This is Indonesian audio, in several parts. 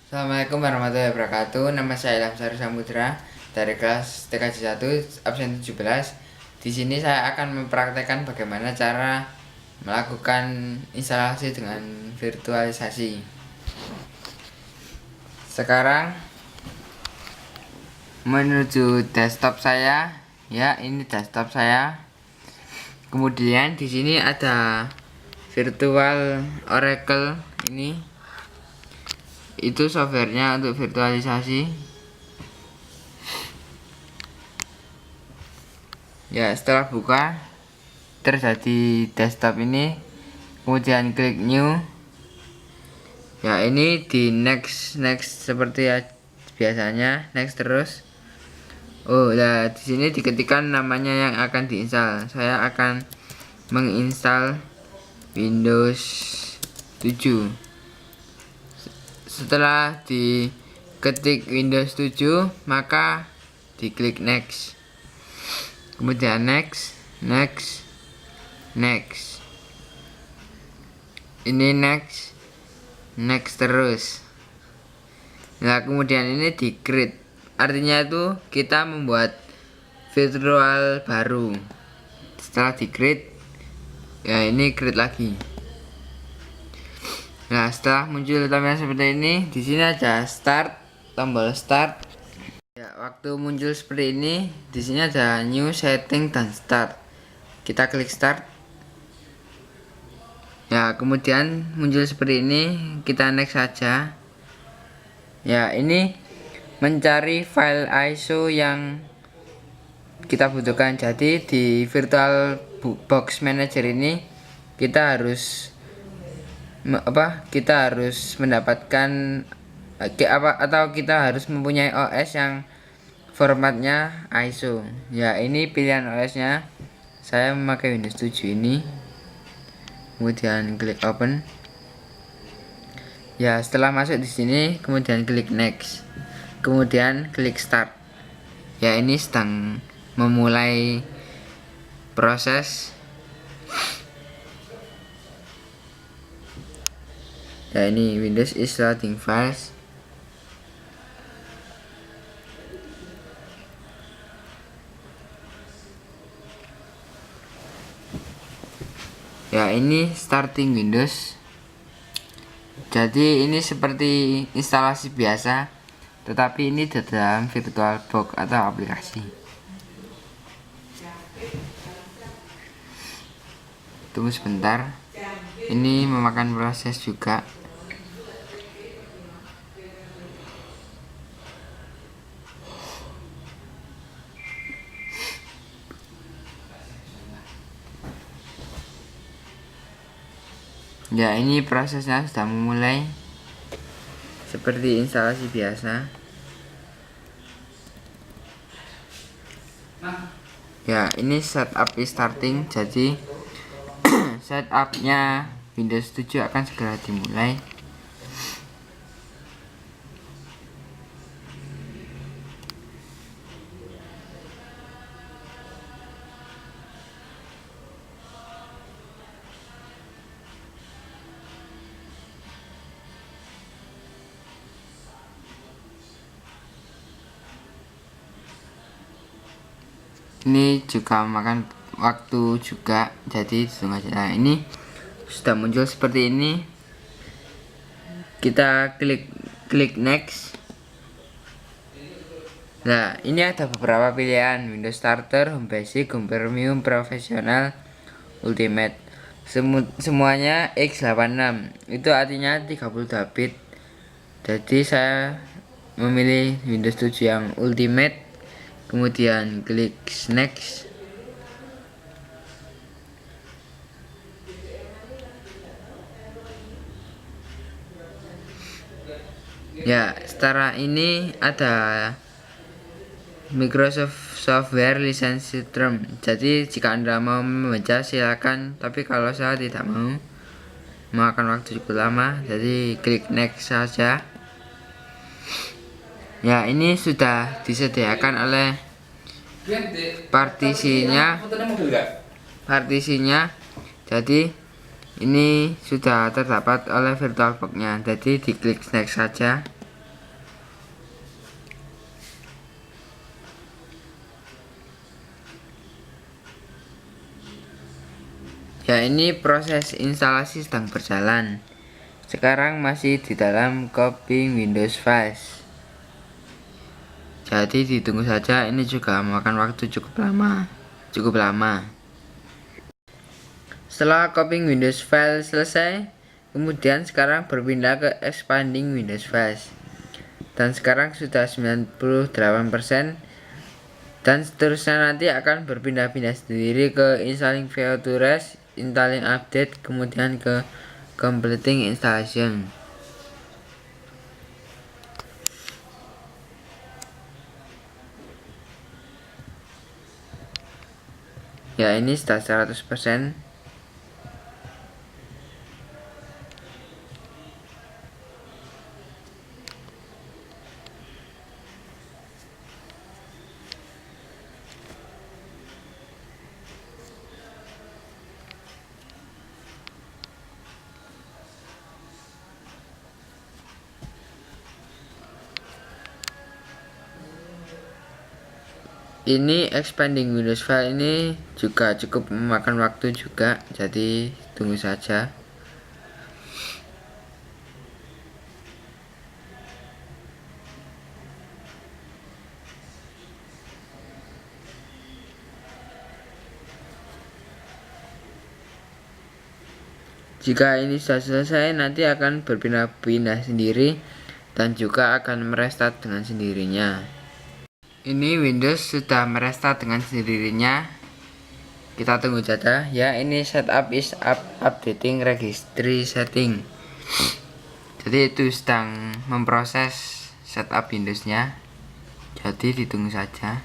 Assalamualaikum warahmatullahi wabarakatuh. Nama saya Ilham Sari Samudra dari kelas TKJ 1 absen 17. Di sini saya akan mempraktekkan bagaimana cara melakukan instalasi dengan virtualisasi. Sekarang menuju desktop saya. Ya, ini desktop saya. Kemudian di sini ada virtual Oracle ini. Itu softwarenya untuk virtualisasi. Ya, setelah buka terjadi desktop ini, kemudian klik new. Ya, ini di next seperti ya biasanya, next terus. Oh, nah di sini diketikkan namanya yang akan diinstal. Saya akan menginstal Windows 7. Setelah diketik Windows 7, maka diklik next. Kemudian next. Ini next terus. Nah, kemudian ini di create. Artinya itu kita membuat virtual baru. Setelah di create, ya ini create lagi. Nah, setelah muncul tampilan seperti ini, di sini ada start, tombol start. Ya, waktu muncul seperti ini, di sini ada new setting dan start. Kita klik start. Ya, kemudian muncul seperti ini, kita next saja. Ya, ini mencari file ISO yang kita butuhkan. Jadi di virtual box manager ini kita harus mendapatkan atau kita harus mempunyai OS yang formatnya ISO. Ya, ini pilihan OS-nya. Saya memakai Windows 7 ini. Kemudian klik open. Ya, setelah masuk di sini, kemudian klik next. Kemudian klik start. Ya, ini sedang memulai proses. Ya, ini Windows is loading files. Ya, ini starting Windows. Jadi ini seperti instalasi biasa, tetapi ini di dalam virtual box atau aplikasi. Tunggu sebentar. Ini memakan proses juga. Ya, ini prosesnya sudah memulai seperti instalasi biasa. Ya, ini setup is starting. Jadi setupnya Windows 7 akan segera dimulai. Ini juga memakan waktu juga, jadi tunggu aja. Nah, ini sudah muncul seperti ini. Kita klik next. Nah, ini ada beberapa pilihan: Windows Starter, Home Basic, Home Premium, Professional, Ultimate. Semuanya x86. Itu artinya 32 bit. Jadi saya memilih Windows 7 yang Ultimate. Kemudian klik next. Ya, setelah ini ada Microsoft Software License Term. Jadi jika Anda mau membaca silakan, tapi kalau saya tidak mau, memakan waktu cukup lama, jadi klik next saja. Ya, ini sudah disediakan oleh partisinya. Jadi ini sudah terdapat oleh VirtualBox-nya. Jadi diklik next saja. Ya, ini proses instalasi sedang berjalan. Sekarang masih di dalam copying Windows Files. Jadi ditunggu saja, ini juga memakan waktu cukup lama. Setelah copying Windows Files selesai, kemudian sekarang berpindah ke expanding Windows Files. Dan sekarang sudah 98%. Dan seterusnya nanti akan berpindah-pindah sendiri ke installing VO2 installing update, kemudian ke completing installation. Ya, ini sudah 100%. Ini expanding Windows File ini juga cukup memakan waktu juga, jadi tunggu saja. Jika ini sudah selesai, nanti akan berpindah-pindah sendiri dan juga akan merestart dengan sendirinya. Ini Windows sudah merestart dengan sendirinya. Kita tunggu saja ya. Ini setup is updating registry setting. Jadi itu sedang memproses setup Windowsnya. Jadi ditunggu saja.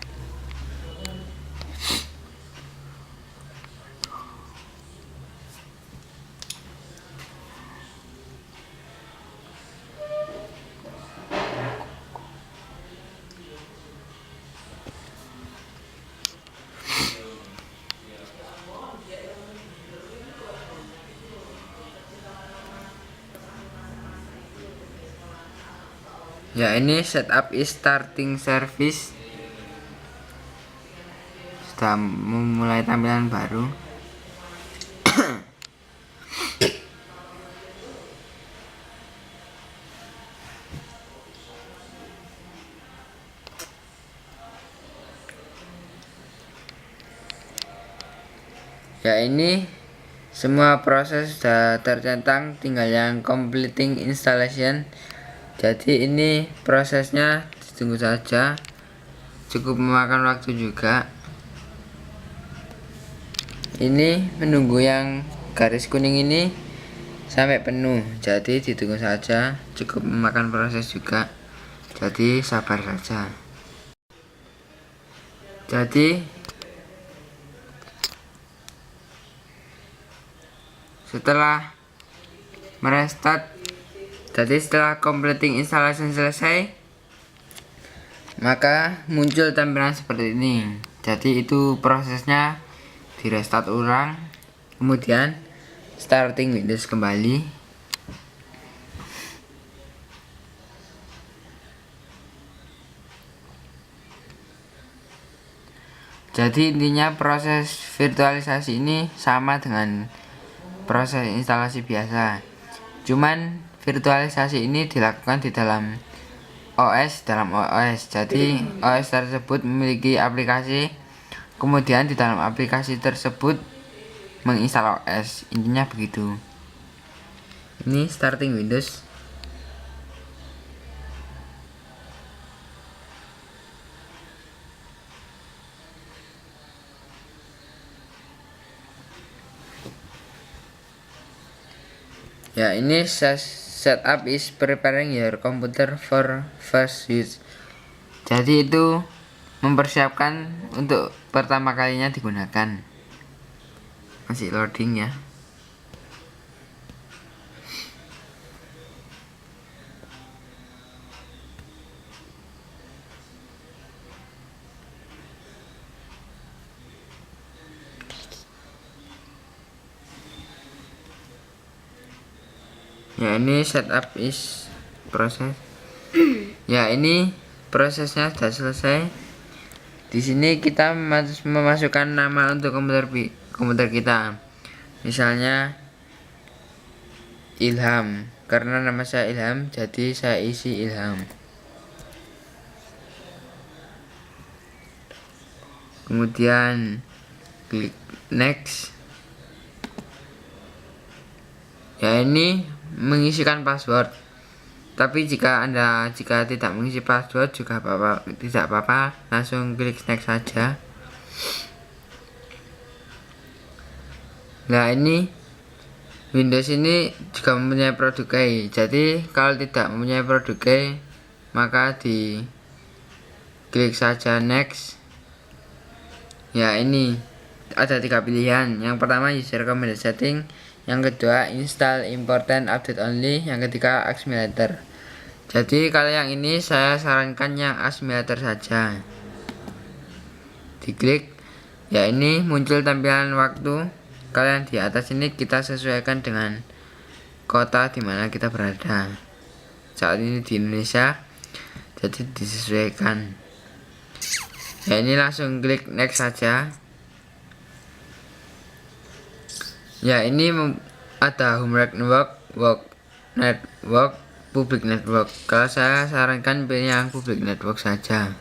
Ya, ini setup is starting service. Sudah memulai tampilan baru. Ya, ini semua proses sudah tercentang, tinggal yang completing installation. Jadi ini prosesnya ditunggu saja, cukup memakan waktu juga. Ini menunggu yang garis kuning ini sampai penuh, jadi ditunggu saja, cukup memakan proses juga, jadi sabar saja. Jadi setelah merestart, jadi setelah completing installation selesai, maka muncul tampilan seperti ini. Jadi itu prosesnya di restart ulang, kemudian starting Windows kembali. Jadi intinya proses virtualisasi ini sama dengan proses instalasi biasa, cuman virtualisasi ini dilakukan di dalam OS. Jadi OS tersebut memiliki aplikasi, kemudian di dalam aplikasi tersebut menginstal OS. Intinya begitu. Ini starting Windows. Ya, ini setup is preparing your computer for first use. Jadi itu mempersiapkan untuk pertama kalinya digunakan. Masih loading ya. Ya, ini setup is proses. Ya, ini prosesnya sudah selesai. Di sini kita memasukkan nama untuk komputer kita. Misalnya Ilham, karena nama saya Ilham jadi saya isi Ilham. Kemudian klik next. Ya, ini mengisikan password. Tapi jika tidak mengisi password juga tidak apa-apa, langsung klik next saja. Nah, ini Windows ini juga mempunyai produk key. Jadi kalau tidak mempunyai produk key, maka di klik saja next. Ya, ini ada 3 pilihan. Yang pertama user recommended setting, yang kedua install important update only, yang ketiga accumulator. Jadi kalau yang ini saya sarankan yang accumulator saja. Diklik. Ya, ini muncul tampilan waktu. Kalian di atas ini kita sesuaikan dengan kota dimana kita berada. Saat ini di Indonesia, jadi disesuaikan. Ya, ini langsung klik next saja. Ya, ini ada home network, work network, public network. Kalau saya sarankan pilih yang public network saja.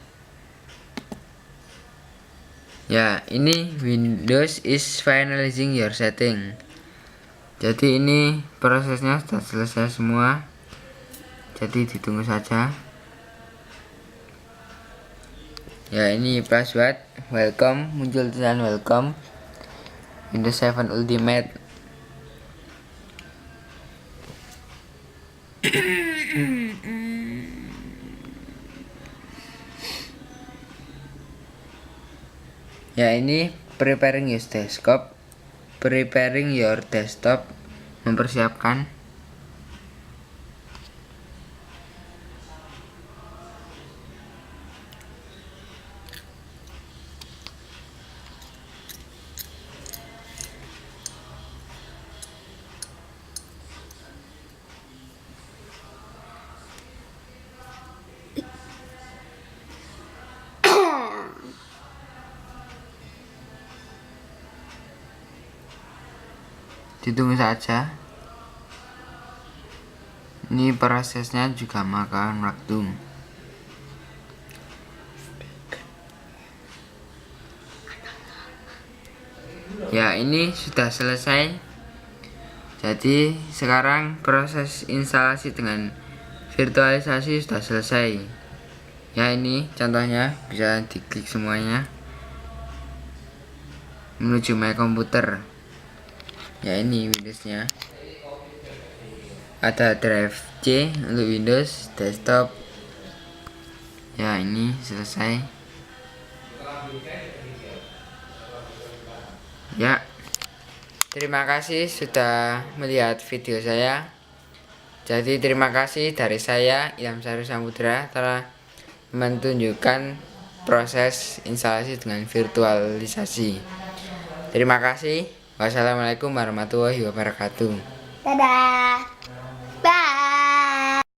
Ya, ini Windows is finalizing your setting. Jadi ini prosesnya sudah selesai semua. Jadi ditunggu saja. Ya, ini password welcome, muncul tulisan welcome Windows 7 Ultimate. Ya, ini preparing your desktop, mempersiapkan. Ditunggu saja. Ini prosesnya juga makan waktu. Ya, ini sudah selesai. Jadi sekarang proses instalasi dengan virtualisasi sudah selesai. Ya, ini contohnya, bisa diklik semuanya menuju my komputer. Ya, ini Windowsnya. Ada drive C untuk Windows desktop. Ya, ini selesai. Ya, terima kasih sudah melihat video saya. Jadi terima kasih dari saya Ilham Syarif Samudra telah menunjukkan proses instalasi dengan virtualisasi. Terima kasih. Wassalamualaikum warahmatullahi wabarakatuh. Dadah.